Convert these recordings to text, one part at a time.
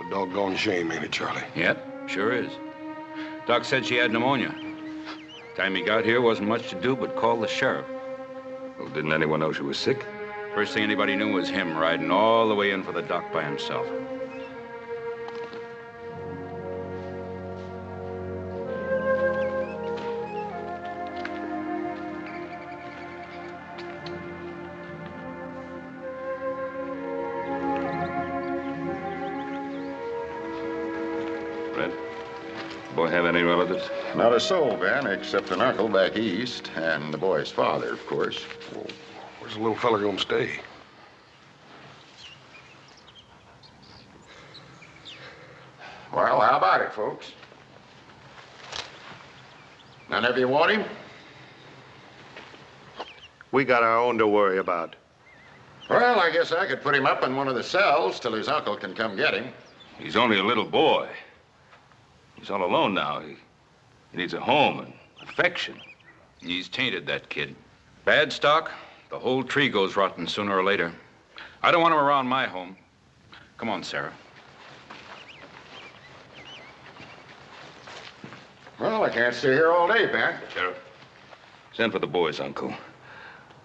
a doggone shame, ain't it, Charlie? Yep, sure is. Doc said she had pneumonia. Time he got here, wasn't much to do but call the sheriff. Well, didn't anyone know she was sick? First thing anybody knew was him riding all the way in for the doc by himself. Red, boy have any relatives? Not a soul, Ben, except an uncle back east, and the boy's father, of course. Well, where's the little fella gonna stay? Well, how about it, folks? None of you want him? We got our own to worry about. Well, I guess I could put him up in one of the cells till his uncle can come get him. He's only a little boy. He's all alone now. He needs a home and affection. He's tainted, that kid. Bad stock, the whole tree goes rotten sooner or later. I don't want him around my home. Come on, Sarah. Well, I can't stay here all day, Ben. Sheriff, send for the boy's uncle.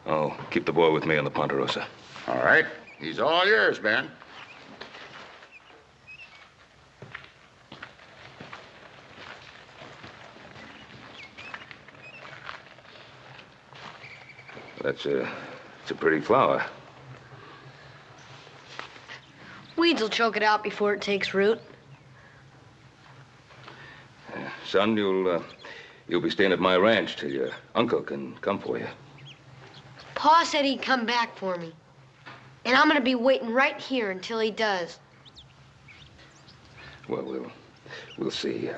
I'll keep the boy with me on the Ponderosa. All right. He's all yours, Ben. It's a pretty flower. Weeds will choke it out before it takes root. Son, you'll be staying at my ranch till your uncle can come for you. Pa said he'd come back for me. And I'm gonna be waiting right here until he does. Well, we'll see.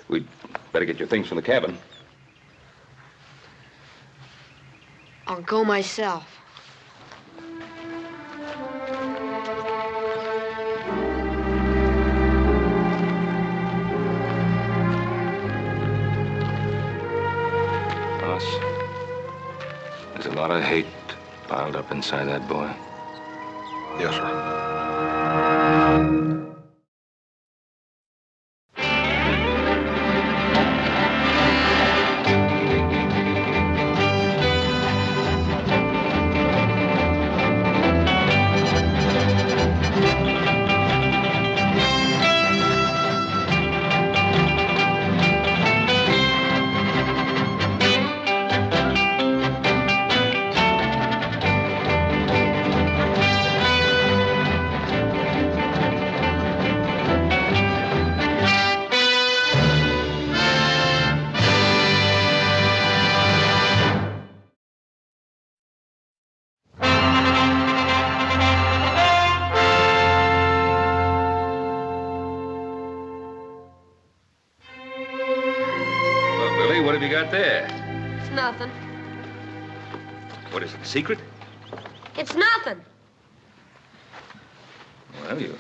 We'd better get your things from the cabin. I'll go myself. Boss, there's a lot of hate piled up inside that boy. Yes, sir. What have you got there? It's nothing. What is it, a secret? It's nothing. Well, you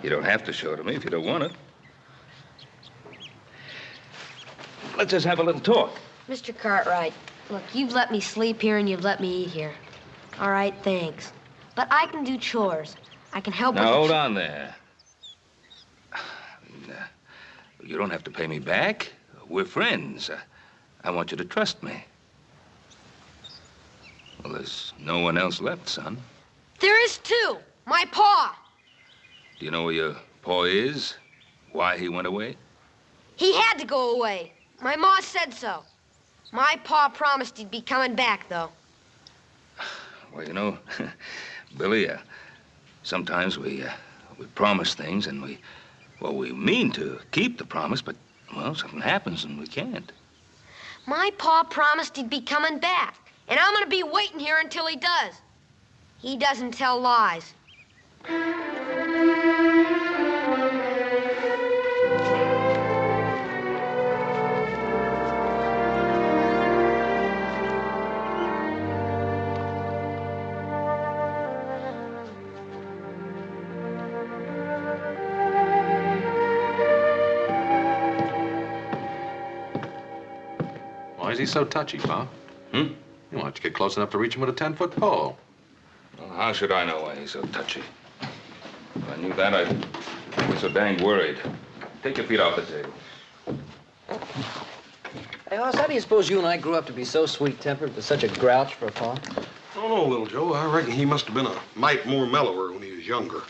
don't have to show it to me if you don't want it. Let's just have a little talk. Mr. Cartwright, look, you've let me sleep here and you've let me eat here. All right, thanks. But I can do chores. I can help with Now, hold on there. You don't have to pay me back. We're friends. I want you to trust me. Well, there's no one else left, son. There is too. My pa. Do you know where your pa is? Why he went away? He had to go away. My ma said so. My pa promised he'd be coming back, though. Well, you know, Billy, sometimes we promise things and we mean to keep the promise, but, well, something happens and we can't. My pa promised he'd be coming back, and I'm gonna be waiting here until he does. He doesn't tell lies. Why is he so touchy, Pa? Hmm? You want to get close enough to reach him with a 10-foot pole. Well, how should I know why he's so touchy? If I knew that, I'd You're so dang worried. Take your feet off the table. Hey, Hoss, how do you suppose you and I grew up to be so sweet-tempered but such a grouch for a pa? I don't know, little Joe. I reckon he must have been a mite more mellower when he was younger.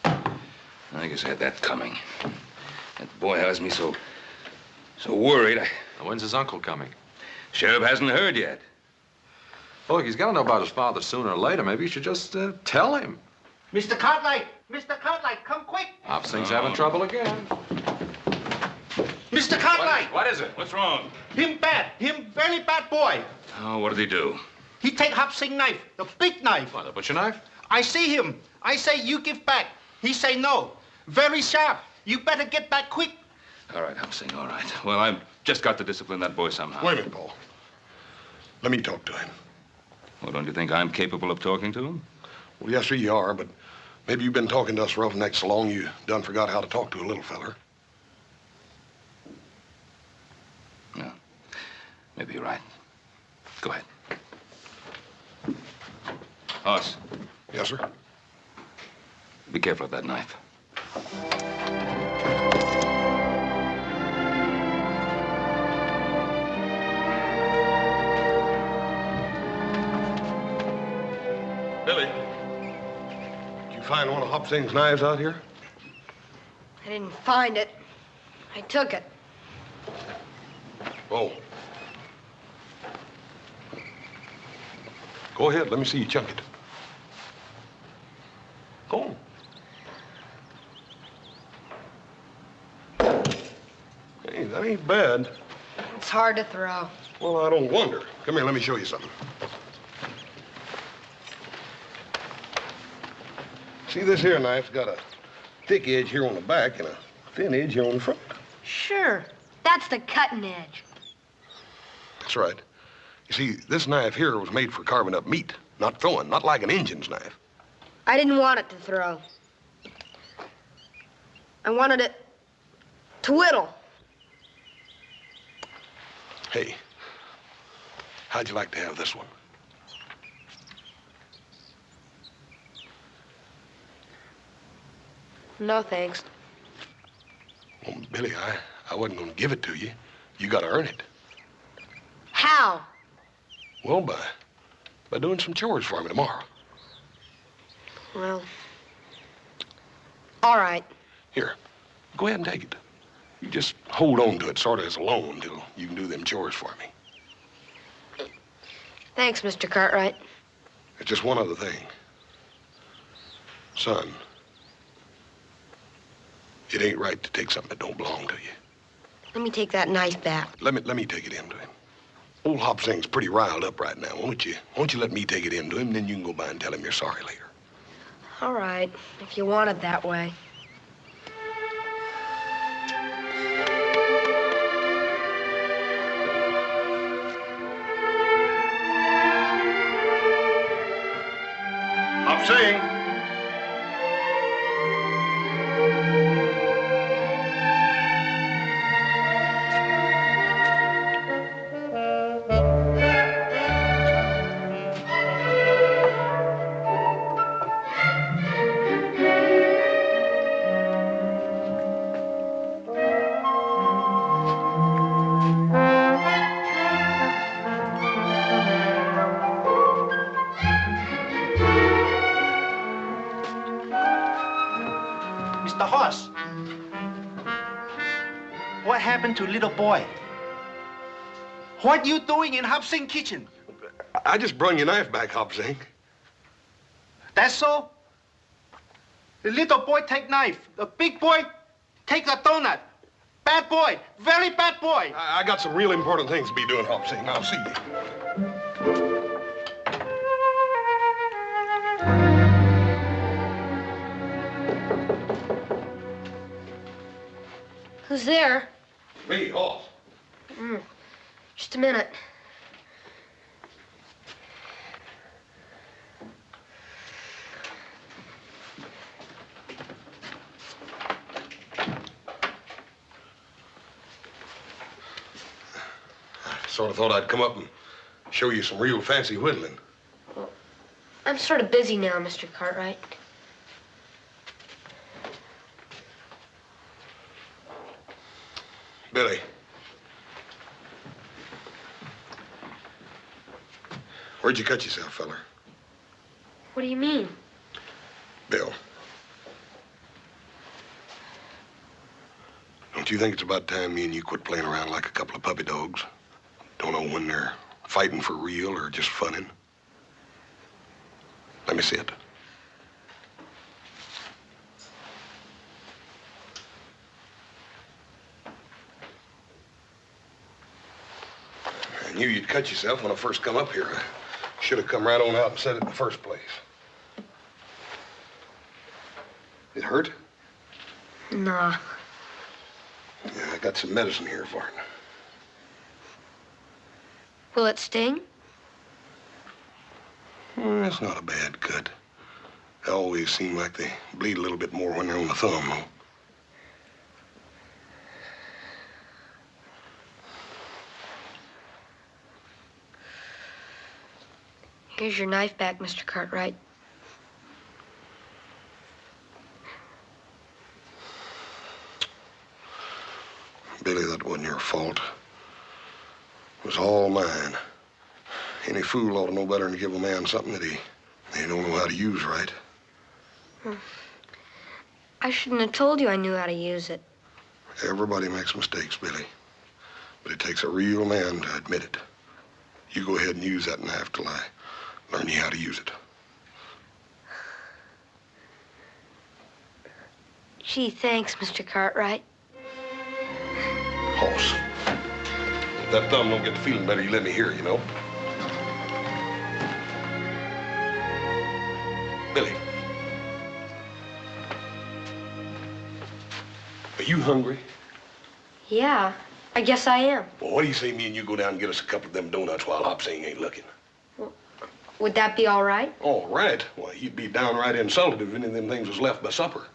I guess I had that coming. That boy has me so worried. Now, when's his uncle coming? Sheriff hasn't heard yet. Well, look, he's got to know about his father sooner or later. Maybe you should just tell him. Mr. Cartwright! Mr. Cartwright, come quick! Hop Singh's having trouble again. Mr. Cartwright! What is it? What's wrong? Him bad. Him very bad boy. Oh, what did he do? He take Hop Sing knife, the big knife. What, a butcher knife? I see him. I say you give back. He say no. Very sharp. You better get back quick. All right, Hop Sing, all right. Well, I've just got to discipline that boy somehow. Wait a minute, Paul. Let me talk to him. Well, don't you think I'm capable of talking to him? Well, yes, sir, you are, but maybe you've been talking to us roughnecks so long you done forgot how to talk to a little feller. No. Maybe you're right. Go ahead. Hoss, Yes, sir? be careful of that knife. Billy, did you find one of Hop Singh's knives out here? I didn't find it. I took it. Oh. Go ahead, let me see you chunk it. Go on. Hey, that ain't bad. It's hard to throw. Well, I don't wonder. Come here, let me show you something. See, this here knife's got a thick edge here on the back and a thin edge here on the front. Sure. That's the cutting edge. That's right. You see, this knife here was made for carving up meat, not throwing, not like an Injun's knife. I didn't want it to throw. I wanted it to whittle. Hey, how'd you like to have this one? No, thanks. Well, Billy, I wasn't going to give it to you. You got to earn it. How? Well, by doing some chores for me tomorrow. Well, all right. Here, go ahead and take it. You just hold on to it sort of as a loan till you can do them chores for me. Thanks, Mr. Cartwright. It's just one other thing. Son, it ain't right to take something that don't belong to you. Let me take that knife back. Let me take it in to him. Old Hop Singh's pretty riled up right now. Won't you let me take it in to him, then you can go by and tell him you're sorry later. All right, if you want it that way. Hop Sing! Mr. Hoss. What happened to little boy? What you doing in Hop Sing kitchen? I just brung your knife back, Hop Sing. That's so? The little boy take knife. The big boy take the donut. Bad boy. Very bad boy. I got some real important things to be doing, Hop Sing. I'll see you. Who's there? Me, Hoss. Just a minute. Sort of thought I'd come up and show you some real fancy whittling. I'm I'm sort of busy now, Mr. Cartwright. Billy. Where'd you cut yourself, feller? What do you mean? Bill. Don't you think it's about time me and you quit playing around like a couple of puppy dogs? Don't know when they're fighting for real or just funning. Let me see it. I knew you'd cut yourself when I first come up here. I should have come right on out and said it in the first place. It hurt? Nah. Yeah, I got some medicine here for it. Will it sting? It's not a bad cut. They always seem like they bleed a little bit more when they're on the thumb, though. Here's your knife back, Mr. Cartwright. Billy, that wasn't your fault. It was all mine. Any fool ought to know better than to give a man something that he don't know how to use right. I shouldn't have told you I knew how to use it. Everybody makes mistakes, Billy. But it takes a real man to admit it. You go ahead and use that knife till I learn you how to use it. Gee, thanks, Mr. Cartwright. Hoss. If that thumb don't get to feeling better, you let me hear, you know? Billy. Are you hungry? Yeah, I guess I am. Well, what do you say me and you go down and get us a couple of them donuts while Hopsing ain't looking? Would that be all right? All right. Well, you'd be downright insulted if any of them things was left by supper.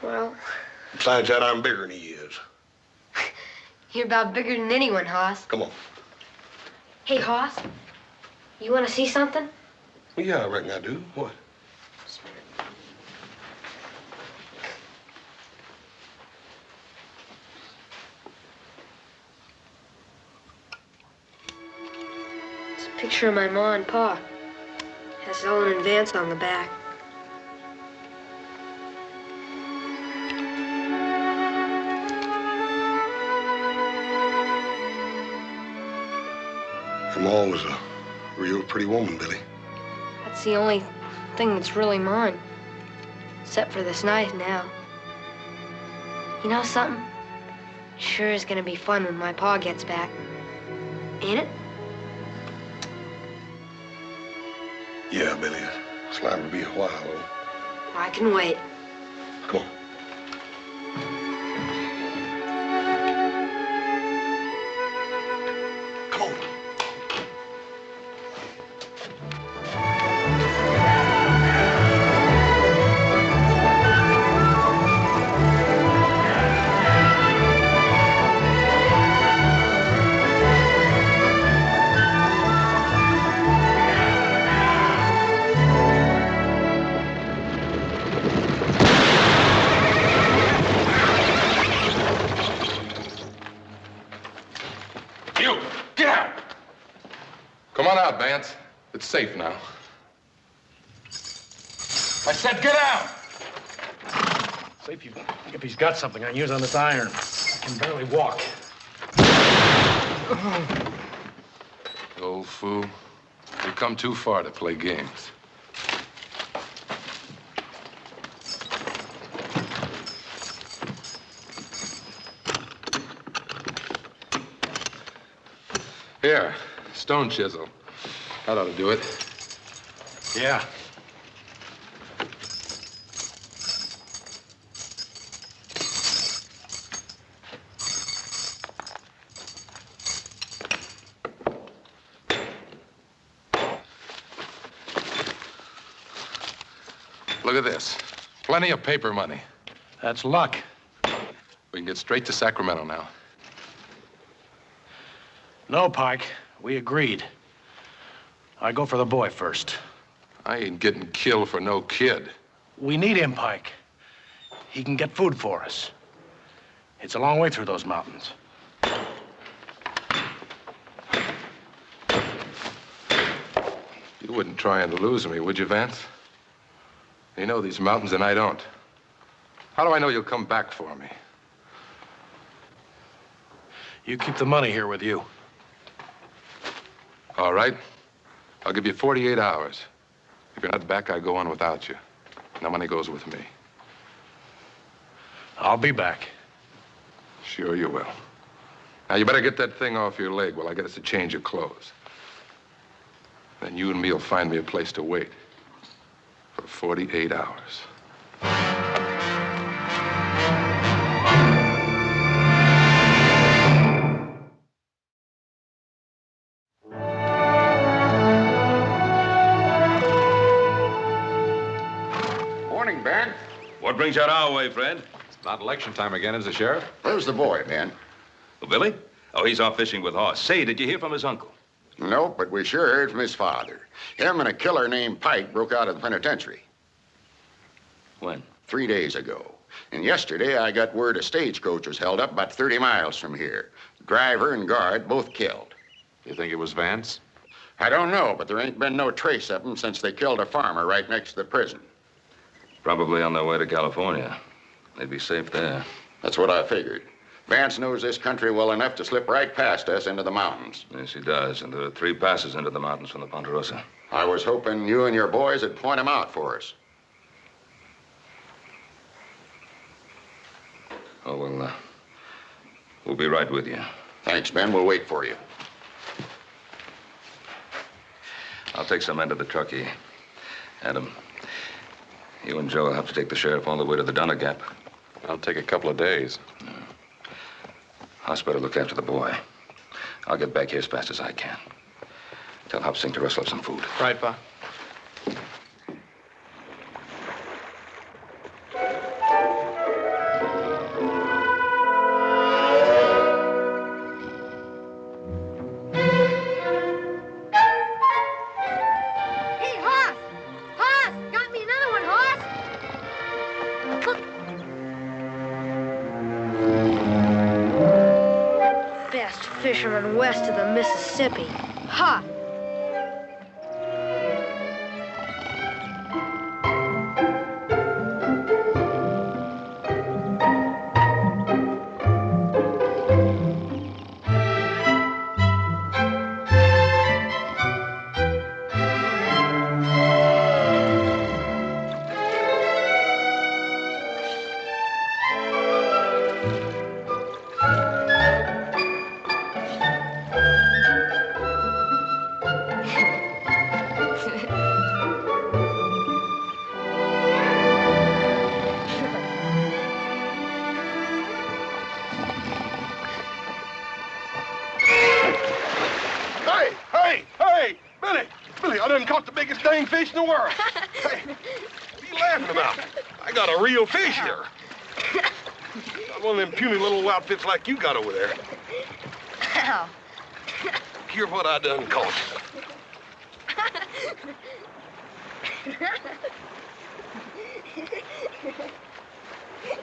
Well, Besides that, I'm bigger than he is. you're about bigger than anyone, Hoss. Come on. Hey, Hoss, you want to see something? Well, yeah, I reckon I do. What? It's a picture of my ma and pa. Has Ellen and Vance on the back. Your ma was a real pretty woman, Billy. That's the only thing that's really mine. Except for this knife now. You know something? It sure is gonna be fun when my pa gets back. Ain't it? Yeah, Billy. It's liable to be a while, though. I can wait. Come on. Come on. You, get out! Come on out, Vance. It's safe now. I said get out! See if he's got something on use on this iron. I can barely walk. You old fool. You've come too far to play games. Here, stone chisel. That ought to do it. Yeah. Look at this. Plenty of paper money. That's luck. We can get straight to Sacramento now. No, Pike. We agreed. I go for the boy first. I ain't getting killed for no kid. We need him, Pike. He can get food for us. It's a long way through those mountains. You wouldn't try and lose me, would you, Vance? You know these mountains and I don't. How do I know you'll come back for me? You keep the money here with you. All right. I'll give you 48 hours. If you're not back, I go on without you. No money goes with me. I'll be back. Sure you will. Now, you better get that thing off your leg while I get us a change of clothes. Then you and me will find me a place to wait for 48 hours. Morning, Ben. What brings you out our way, Fred? It's not election time again, is it, Sheriff? Where's the boy, Ben? Oh, Billy? Oh, he's off fishing with Hoss. Say, did you hear from his uncle? Nope, but we sure heard from his father. Him and a killer named Pike broke out of the penitentiary. When? 3 days ago. And yesterday I got word a stagecoach was held up about 30 miles from here. Driver and guard both killed. You think it was Vance? I don't know, but there ain't been no trace of them since they killed a farmer right next to the prison. Probably on their way to California. They'd be safe there. That's what I figured. Vance knows this country well enough to slip right past us into the mountains. Yes, he does. And there are 3 passes into the mountains from the Ponderosa. I was hoping you and your boys would point him out for us. Oh, well, we'll be right with you. Thanks, Ben. We'll wait for you. I'll take some men to the truckee. Adam, you and Joe will have to take the sheriff all the way to the Donner Gap. I'll take a couple of days. Hoss better look after the boy. I'll get back here as fast as I can. Tell Hop Sing to rustle up some food. Right, Pa. Hey, Hoss! Hoss! Got me another one, Hoss! Best fisherman west of the Mississippi. Ha! Hey, Billy! Billy, I done caught the biggest dang fish in the world. Hey, what are you laughing about? I got a real fish here. Not one of them puny little outfits like you got over there. Ow. Hear what I done caught.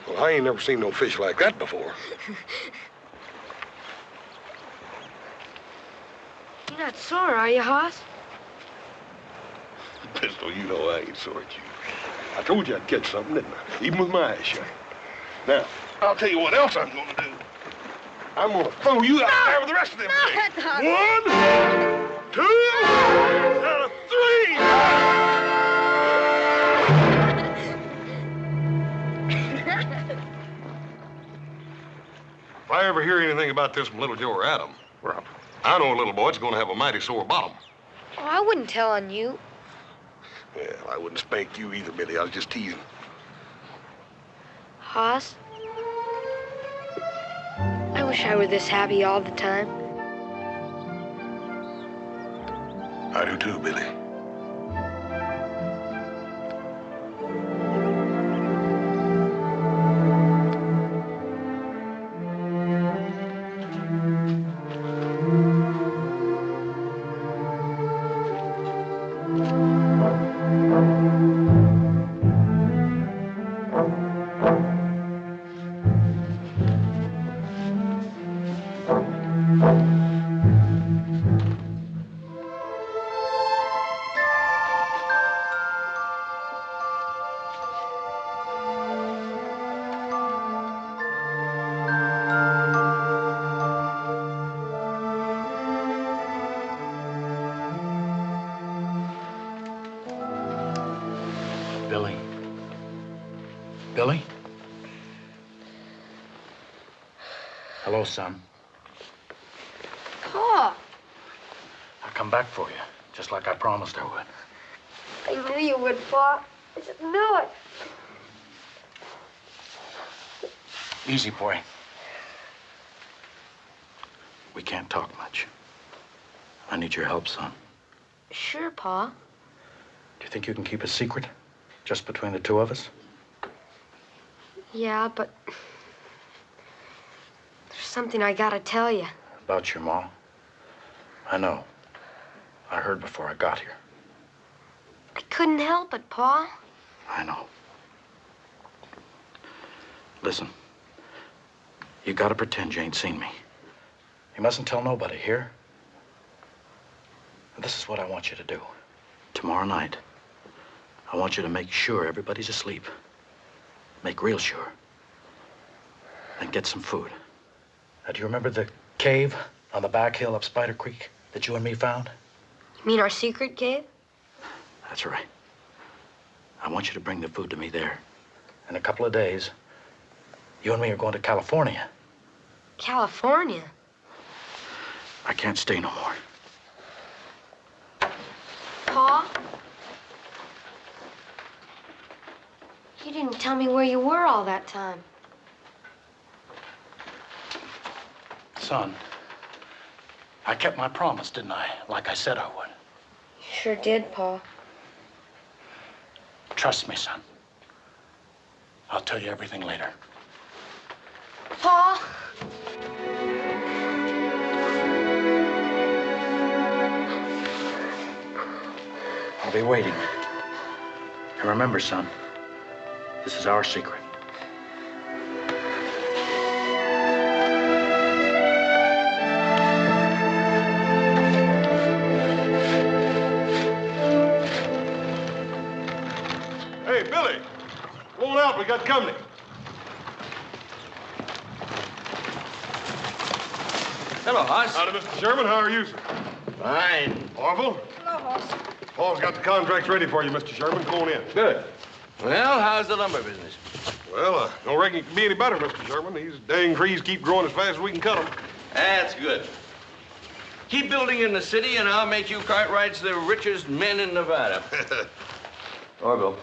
Well, I ain't never seen no fish like that before. You're not sore, are you, Hoss? Pistol, you know I ain't sore at you. I told you I'd catch something, didn't I? Even with my eyes shut. Now, I'll tell you what else I'm gonna do. I'm gonna throw you out there with the rest of them things. No. 1, 2, and 3. If I ever hear anything about this from Little Joe or Adam, well, I know a little boy that's gonna have a mighty sore bottom. Oh, I wouldn't tell on you. Well, I wouldn't spank you either, Billy. I was just teasing. Hoss? I wish I were this happy all the time. I do too, Billy. Billy? Billy? Hello, son. Pa, I'll come back for you, just like I promised I would. I knew you would, Pa. I just knew it. Easy, boy. We can't talk much. I need your help, son. Sure, Pa. Do you think you can keep a secret? Just between the two of us? Yeah, but there's something I gotta tell you. About your mom? I know. I heard before I got here. I couldn't help it, Pa. I know. Listen. You gotta pretend you ain't seen me. You mustn't tell nobody, here? This is what I want you to do. Tomorrow night, I want you to make sure everybody's asleep. Make real sure. And get some food. Do you remember the cave on the back hill up Spider Creek that you and me found? You mean our secret cave? That's right. I want you to bring the food to me there. In a couple of days, you and me are going to California. California? I can't stay no more. Pa? You didn't tell me where you were all that time. Son, I kept my promise, didn't I? Like I said I would. You sure did, Pa. Trust me, son. I'll tell you everything later. Pa? I'll be waiting. And remember, son, this is our secret. Hey, Billy, come on out. We got company. Hello, Hoss. Howdy, Mr. Sherman. How are you, sir? Fine. Orville? Hello, Hoss. Paul's got the contracts ready for you, Mr. Sherman. Come on in. Good. Well, how's the lumber business? Well, don't reckon it can be any better, Mr. Sherman. These dang trees keep growing as fast as we can cut them. That's good. Keep building in the city, and I'll make you Cartwrights the richest men in Nevada. Orville,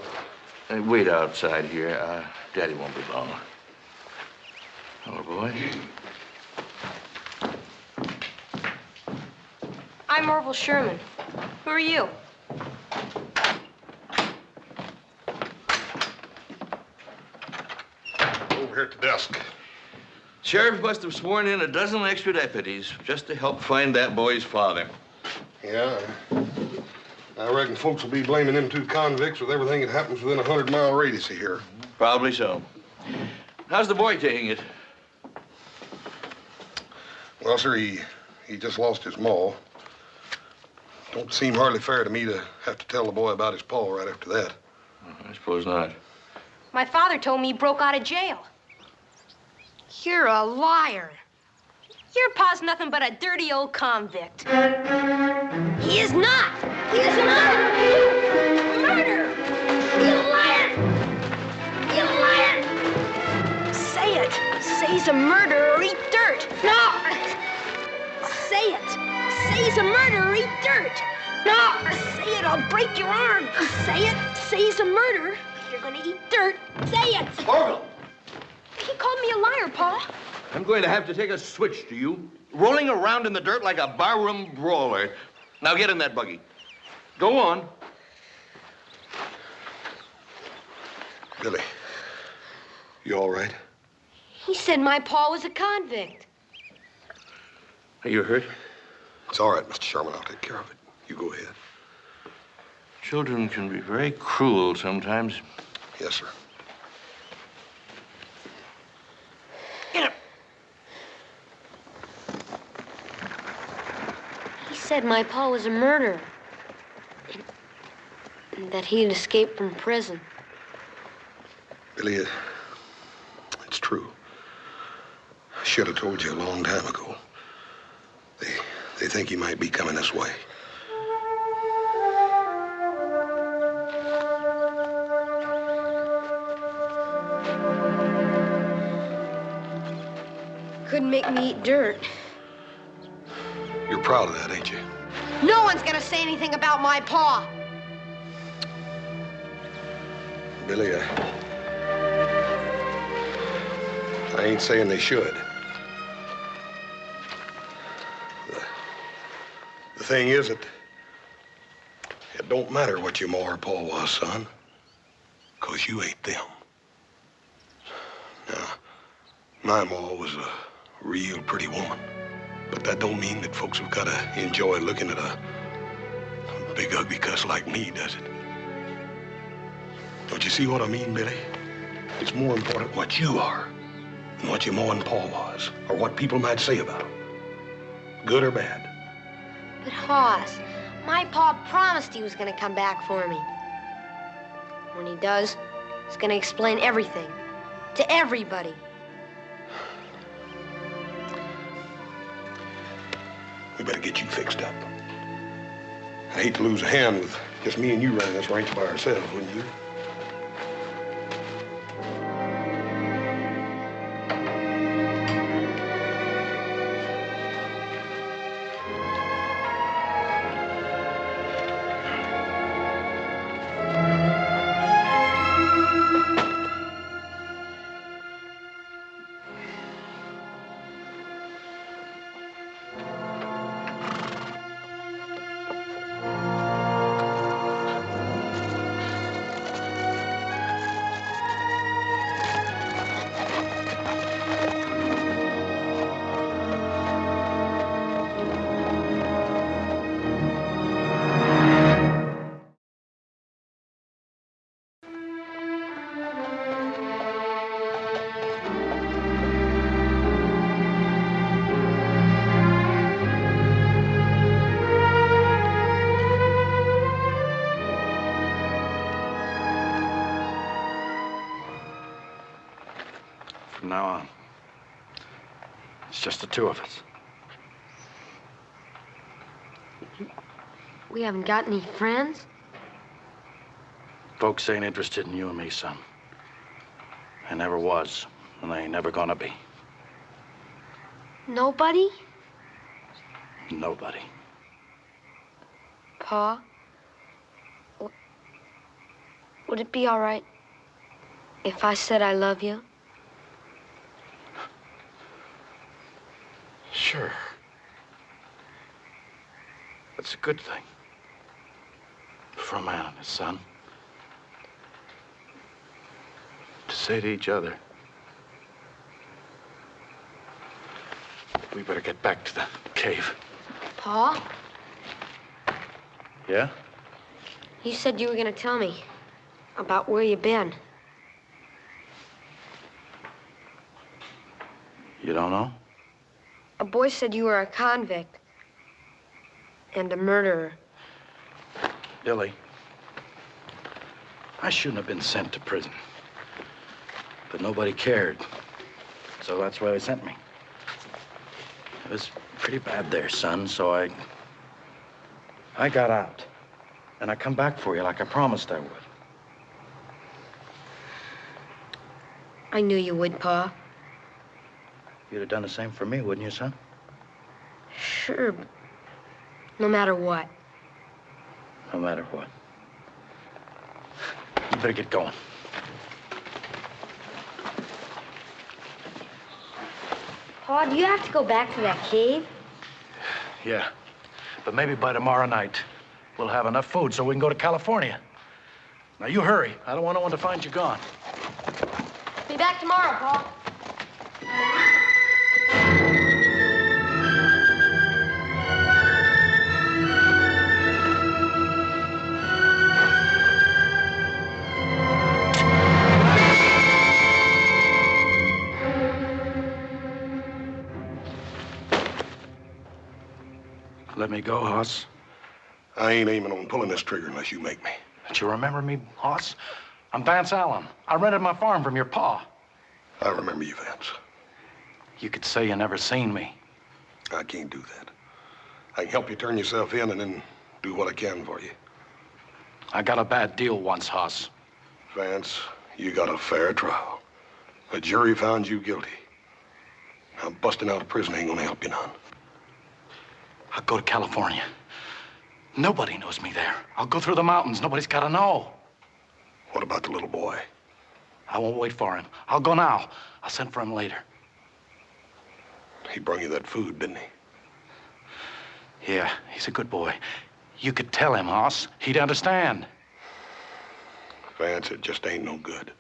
wait outside here. Daddy won't be long. Hello, boy. I'm Orville Sherman. Who are you? Over here at the desk. Sheriff must have sworn in a dozen extra deputies just to help find that boy's father. Yeah, I reckon folks will be blaming them two convicts with everything that happens within a 100-mile radius of here. Probably so. How's the boy taking it? Well, sir, he just lost his maw. Don't seem hardly fair to me to have to tell the boy about his paw right after that. I suppose not. My father told me he broke out of jail. You're a liar. Your pa's nothing but a dirty old convict. He is not. He is not. Murder. You liar. You liar. Say it. Say he's a murderer or eat dirt. No. Say it. Say he's a murderer or eat dirt. No. Say it. I'll break your arm. Say it. Say he's a murderer. You're gonna eat dirt. Say it. Orville! He called me a liar, Pa. I'm going to have to take a switch to you. Rolling around in the dirt like a barroom brawler. Now get in that buggy. Go on. Billy, you all right? He said my pa was a convict. Are you hurt? It's all right, Mr. Sherman. I'll take care of it. You go ahead. Children can be very cruel sometimes. Yes, sir. He said my pa was a murderer. And that he had escaped from prison. Billy, it's true. I should have told you a long time ago. They think he might be coming this way. Couldn't make me eat dirt. You're proud of that, ain't you? No one's gonna say anything about my pa. Billy, I ain't saying they should. The thing is that it don't matter what your ma or pa was, son, 'cause you ain't them. Now, my ma was a real pretty woman, but that don't mean that folks have gotta enjoy looking at a big ugly cuss like me, does it? Don't you see what I mean, Billy? It's more important what you are than what your ma and pa was, or what people might say about them, good or bad. But Hoss, my pa promised he was gonna come back for me. When he does, he's gonna explain everything to everybody. We better get you fixed up. I hate to lose a hand with just me and you running this ranch by ourselves, wouldn't you? From now on, it's just the two of us. We haven't got any friends? Folks ain't interested in you and me, son. They never was, and they ain't never gonna be. Nobody? Nobody. Pa? Would it be all right if I said I love you? Sure. That's a good thing. For a man and his son. To say to each other. We better get back to the cave. Pa? Yeah? You said you were gonna tell me about where you've been. You don't know? A boy said you were a convict and a murderer. Billy, I shouldn't have been sent to prison. But nobody cared. So that's why they sent me. It was pretty bad there, son, so I got out. And I come back for you like I promised I would. I knew you would, Pa. You'd have done the same for me, wouldn't you, son? Sure, but no matter what. No matter what. You better get going. Pa, do you have to go back to that cave? Yeah. But maybe by tomorrow night, we'll have enough food so we can go to California. Now, you hurry. I don't want no one to find you gone. Be back tomorrow, Pa. let me go, Hoss? I ain't aiming on pulling this trigger unless you make me. Don't you remember me, Hoss? I'm Vance Allen. I rented my farm from your pa. I remember you, Vance. You could say you never seen me. I can't do that. I can help you turn yourself in and then do what I can for you. I got a bad deal once, Hoss. Vance, you got a fair trial. A jury found you guilty. Now, busting out of prison ain't gonna help you none. I'll go to California. Nobody knows me there. I'll go through the mountains. Nobody's got to know. What about the little boy? I won't wait for him. I'll go now. I'll send for him later. He brought you that food, didn't he? Yeah, he's a good boy. You could tell him, Hoss. He'd understand. Vance, it just ain't no good.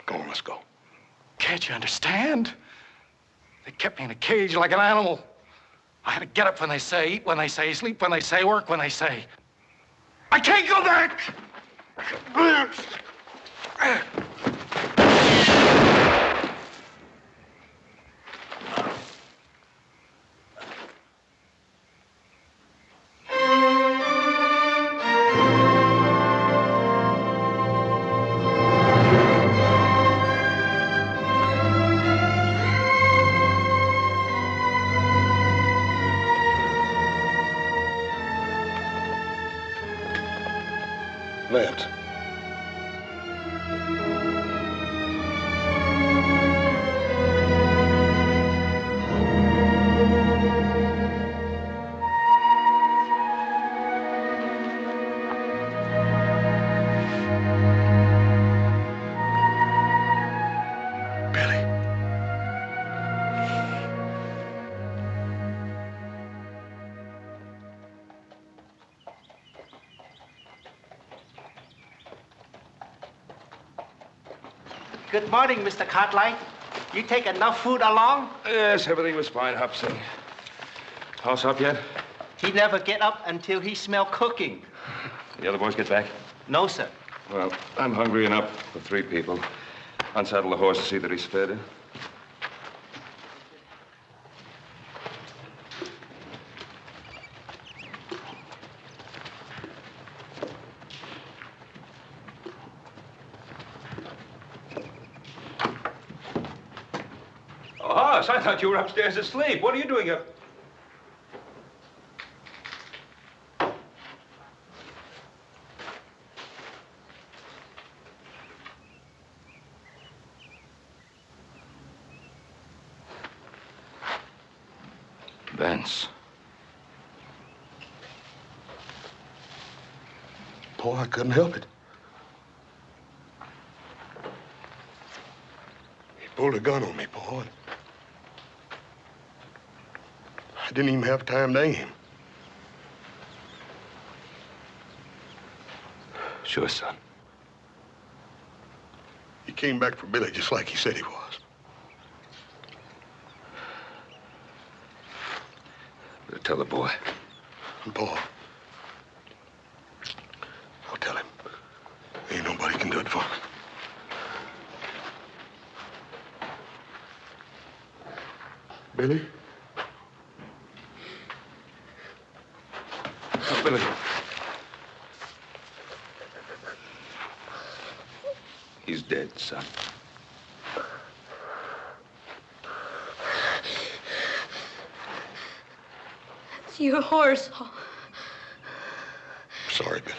Come on, let's go. Can't you understand? They kept me in a cage like an animal. I had to get up when they say, eat when they say, sleep when they say, work when they say. I can't go back! Vance. Billy. Good morning, Mr. Cartwright. You take enough food along? Yes, everything was fine, Hobson. Hoss up yet? He never get up until he smell cooking. The other boys get back? No, sir. Well, I'm hungry enough for 3 people. Unsaddle the horse to see that he's fed. Oh, Hoss, I thought you were upstairs asleep. What are you doing up? Vance. Boy, I couldn't help it. He pulled a gun on me, boy. I didn't even have time to aim. Sure, son. He came back for Billy just like he said he was. Better tell the boy. Paul, I'll tell him. Ain't nobody can do it for me. Billy? Oh, Billy. He's dead, son. It's your horse. Sorry, Billy.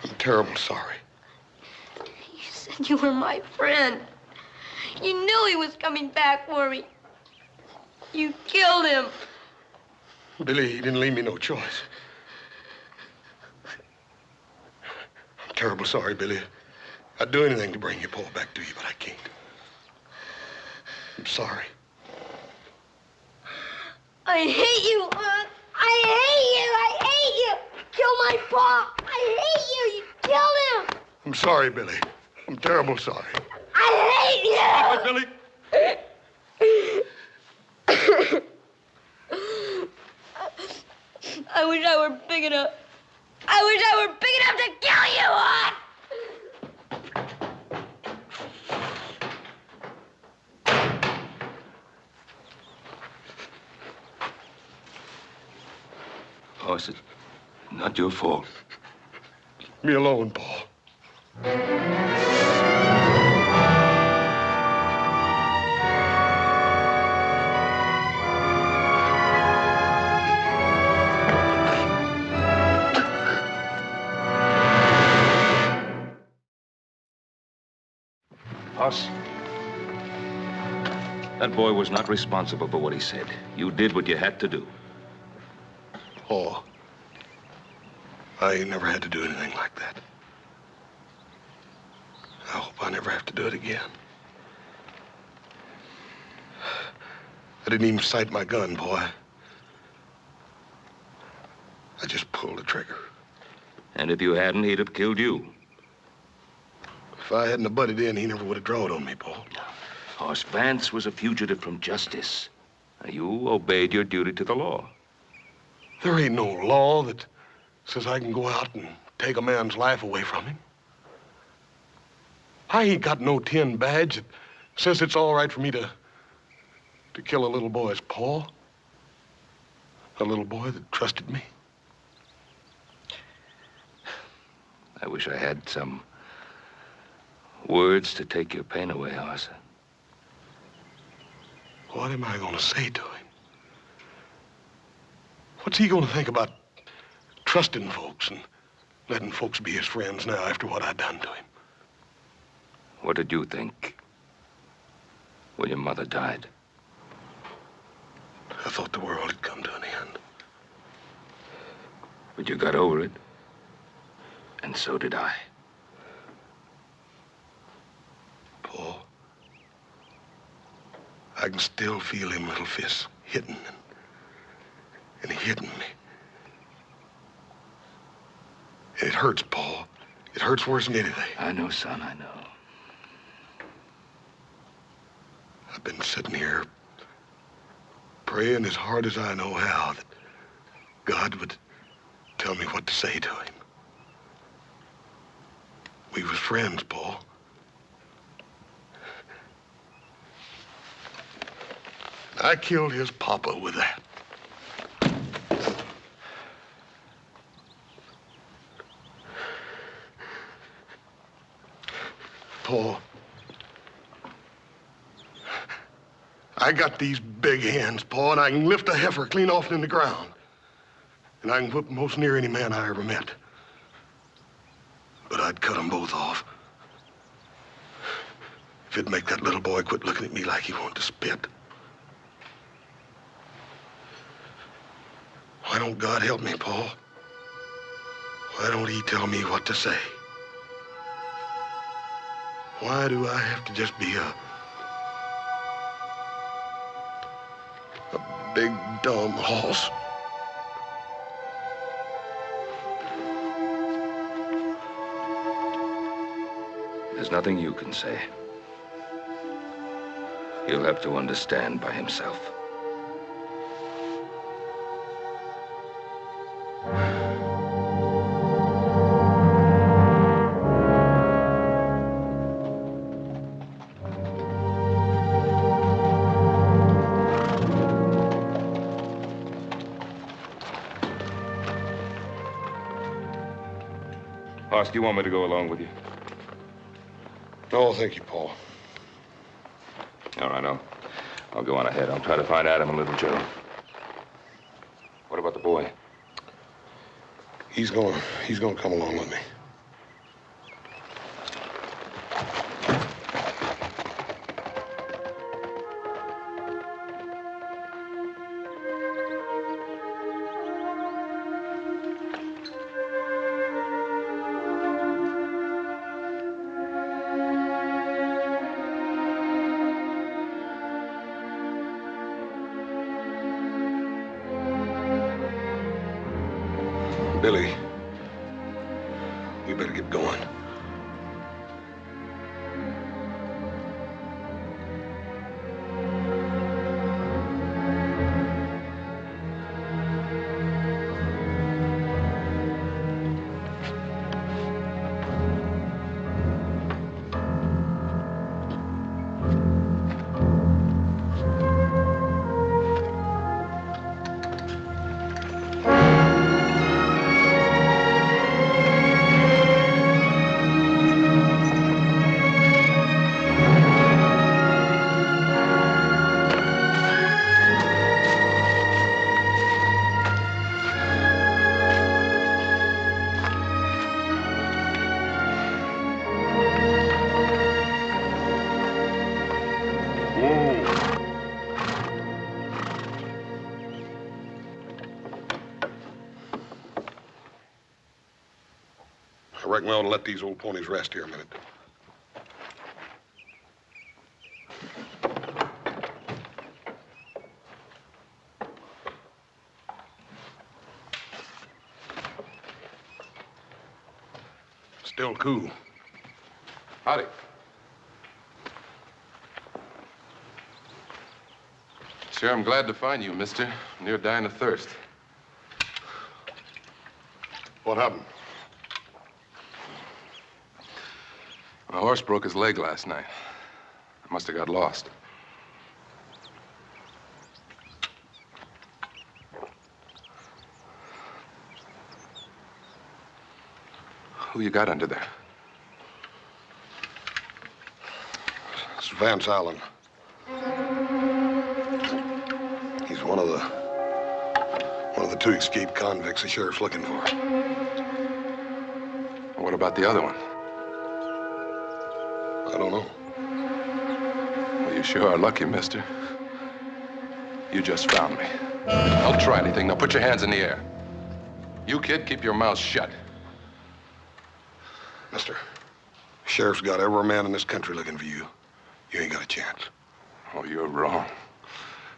I'm terrible sorry. You said you were my friend. You knew he was coming back for me. You killed him. Billy, he didn't leave me no choice. I'm terrible sorry, Billy. I'd do anything to bring your Paul back to you, but I can't. I'm sorry. I hate you, Aunt. I hate you. I hate you. Kill my pa. I hate you. You killed him. I'm sorry, Billy. I'm terrible sorry. I hate you. Stop it, Billy. I wish I were big enough. I wish I were big enough to kill you, Aunt. Not your fault. Leave me alone, Paul. Hoss, that boy was not responsible for what he said. You did what you had to do. Paul, I ain't never had to do anything like that. I hope I never have to do it again. I didn't even sight my gun, boy. I just pulled the trigger. And if you hadn't, he'd have killed you. If I hadn't have butted in, he never would have drawn on me, Paul. Hoss, Vance was a fugitive from justice. You obeyed your duty to the law. There ain't no law that says I can go out and take a man's life away from him. I ain't got no tin badge that says it's all right for me to kill a little boy's Paul. A little boy that trusted me. I wish I had some words to take your pain away, Hoss. What am I going to say to him? What's he going to think about trusting folks and letting folks be his friends now after what I done to him? What did you think when your mother died? I thought the world had come to an end. But you got over it. And so did I. Paul, I can still feel him little fists hitting and hitting me. And it hurts, Paul. It hurts worse than anything. I know, son, I know. I've been sitting here praying as hard as I know how that God would tell me what to say to him. We was friends, Paul. I killed his papa with that. Paul, I got these big hands, Paul, and I can lift a heifer clean off in the ground. And I can whip most near any man I ever met. But I'd cut them both off. If it'd make that little boy quit looking at me like he wanted to spit. Why don't God help me, Paul? Why don't he tell me what to say? Why do I have to just be a big, dumb horse? There's nothing you can say. He'll have to understand by himself. Hoss, do you want me to go along with you? No, thank you, Paul. All right, I'll go on ahead. I'll try to find Adam and little Joe. What about the boy? He's gonna come along with me. Billy, we better get going. reckon we ought to let these old ponies rest here a minute. Still cool. Howdy. Sure, I'm glad to find you, mister. Near dying of thirst. What happened? My horse broke his leg last night. I must have got lost. Who you got under there? It's Vance Allen. He's one of the two escaped convicts the sheriff's looking for. What about the other one? I don't know. Well, you sure are lucky, mister. You just found me. I'll try anything. Now put your hands in the air. You, kid, keep your mouth shut. Mister, the sheriff's got every man in this country looking for you. You ain't got a chance. Oh, you're wrong.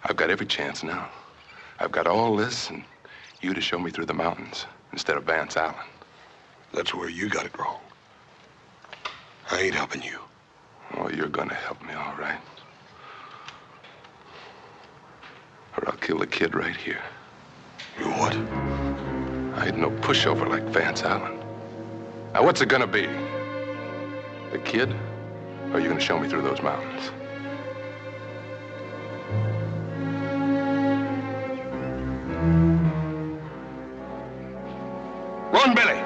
I've got every chance now. I've got all this and you to show me through the mountains instead of Vance Allen. That's where you got it wrong. I ain't helping you. Oh, you're gonna help me, all right. Or I'll kill the kid right here. You what? I ain't no pushover like Vance Allen. Now, what's it gonna be? The kid? Or are you gonna show me through those mountains? Run, Billy!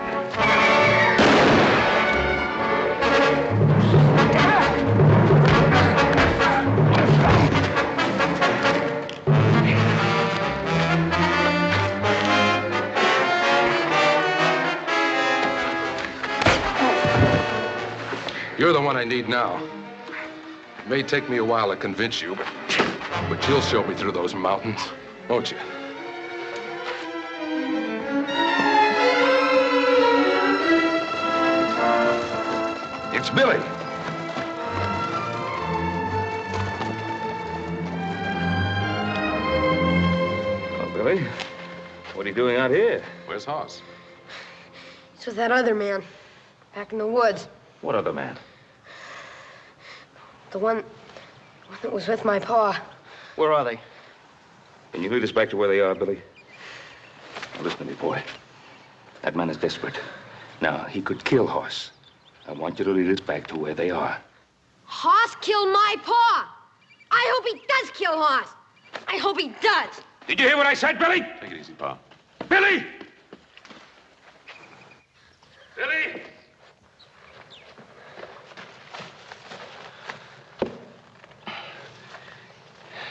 You're the one I need now. It may take me a while to convince you, but you'll show me through those mountains, won't you? It's Billy. Oh, Billy, what are you doing out here? Where's Hoss? It's with that other man, back in the woods. What other man? The one that was with my pa. Where are they? Can you lead us back to where they are, Billy? Now, listen to me, boy. That man is desperate. Now, he could kill Hoss. I want you to lead us back to where they are. Hoss killed my pa. I hope he does kill Hoss. I hope he does. Did you hear what I said, Billy? Take it easy, Pa. Billy! Billy!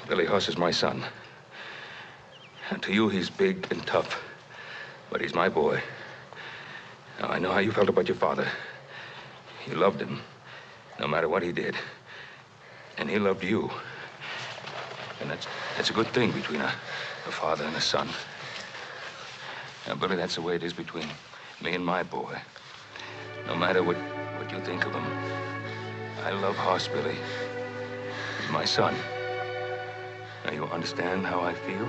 Billy Hoss is my son. And to you, he's big and tough. But he's my boy. Now, I know how you felt about your father. You loved him, no matter what he did. And he loved you. And that's a good thing between a father and a son. Now, Billy, that's the way it is between me and my boy. No matter what you think of him, I love Hoss, Billy. He's my son. Now, you understand how I feel?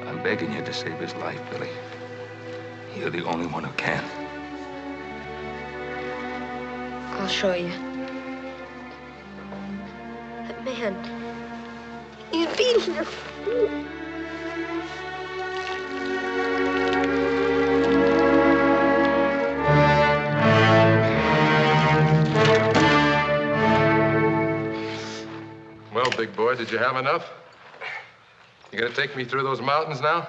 I'm begging you to save his life, Billy. You're the only one who can. I'll show you. That man, he's beating her. Well, big boy, did you have enough? You gonna take me through those mountains now?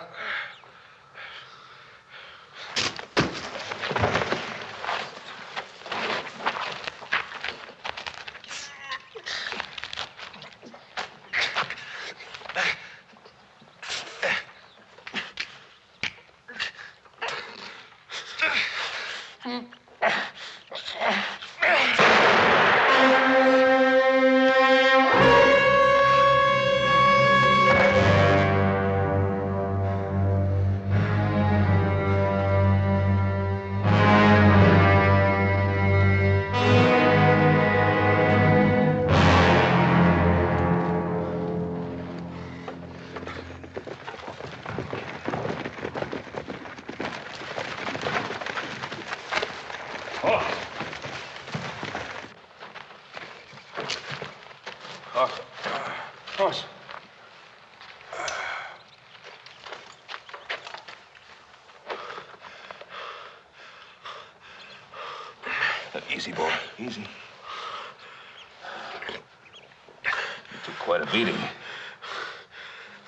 Easy, boy. Easy. You took quite a beating.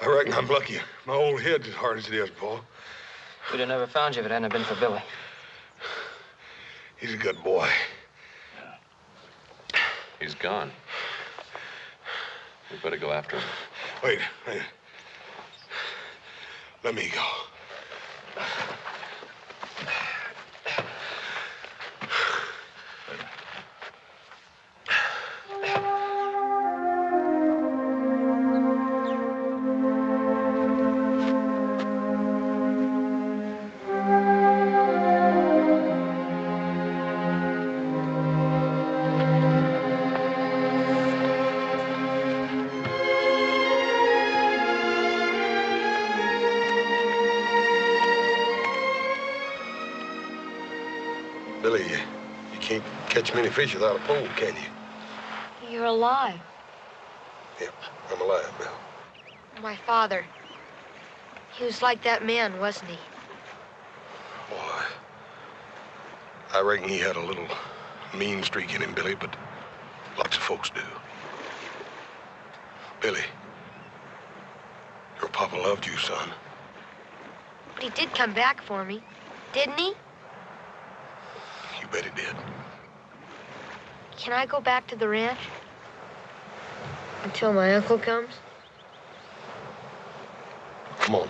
I reckon I'm lucky. My old head's as hard as it is, Paul. We'd have never found you if it hadn't been for Billy. He's a good boy. He's gone. We better go after him. Wait. Let me go. Billy, you can't catch many fish without a pole, can you? You're alive. Yep, I'm alive now. My father. He was like that man, wasn't he? Boy, I reckon he had a little mean streak in him, Billy, but lots of folks do. Billy, your papa loved you, son. But he did come back for me, didn't he? You bet he did. Can I go back to the ranch? Until my uncle comes? Come on.